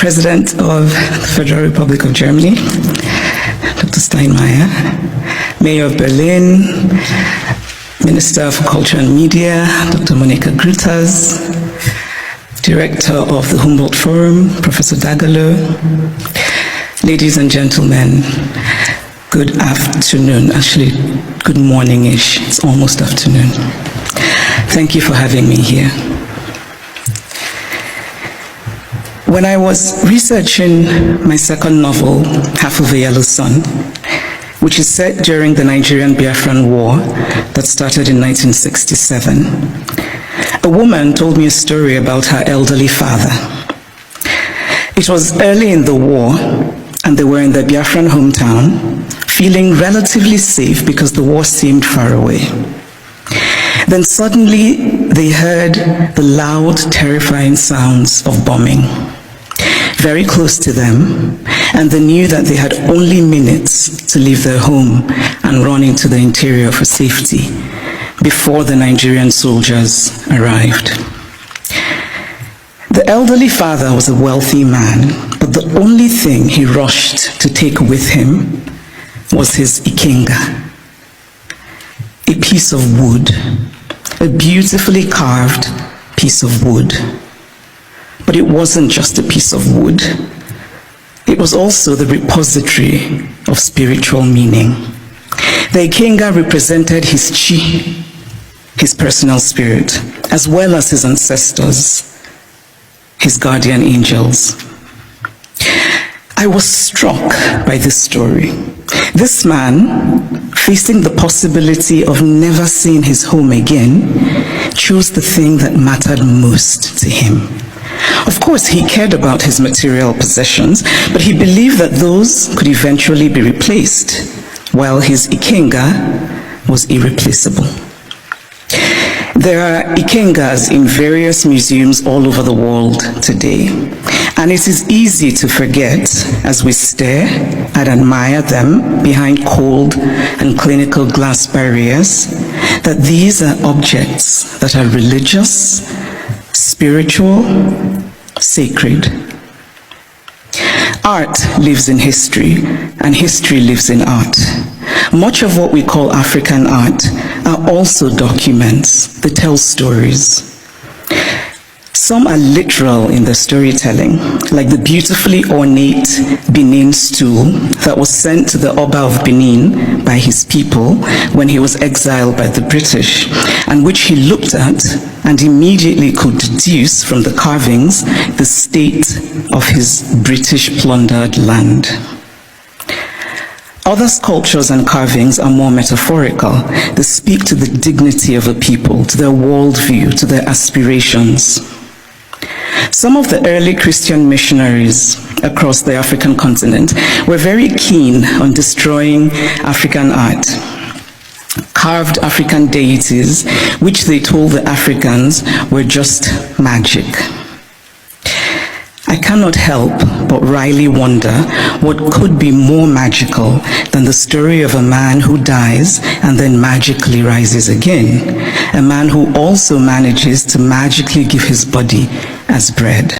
President of the Federal Republic of Germany, Dr. Steinmeier, Mayor of Berlin, Minister for Culture and Media, Dr. Monika Grütters, Director of the Humboldt Forum, Professor Dagalo, ladies and gentlemen, good afternoon, actually good morning-ish, it's almost afternoon. Thank you for having me here. When I was researching my second novel, Half of a Yellow Sun, which is set during the Nigerian Biafran War that started in 1967, a woman told me a story about her elderly father. It was early in the war, and they were in their Biafran hometown, feeling relatively safe because the war seemed far away. Then suddenly they heard the loud, terrifying sounds of bombing very close to them, and they knew that they had only minutes to leave their home and run into the interior for safety before the Nigerian soldiers arrived. The elderly father was a wealthy man, but the only thing he rushed to take with him was his ikenga, a piece of wood, a beautifully carved piece of wood. But it wasn't just a piece of wood. It was also the repository of spiritual meaning. The ikenga represented his chi, his personal spirit, as well as his ancestors, his guardian angels. I was struck by this story. This man, facing the possibility of never seeing his home again, chose the thing that mattered most to him. Of course, he cared about his material possessions, but he believed that those could eventually be replaced, while his ikenga was irreplaceable. There are ikengas in various museums all over the world today, and it is easy to forget as we stare and admire them behind cold and clinical glass barriers that these are objects that are religious, spiritual, sacred. Art lives in history, and history lives in art. Much of what we call African art are also documents that tell stories. Some are literal in their storytelling, like the beautifully ornate Benin stool that was sent to the Oba of Benin by his people when he was exiled by the British, and which he looked at and immediately could deduce from the carvings the state of his British plundered land. Other sculptures and carvings are more metaphorical. They speak to the dignity of a people, to their worldview, to their aspirations. Some of the early Christian missionaries across the African continent were very keen on destroying African art. Carved African deities, which they told the Africans were just magic. I cannot help but wryly wonder what could be more magical than the story of a man who dies and then magically rises again, a man who also manages to magically give his body as bread.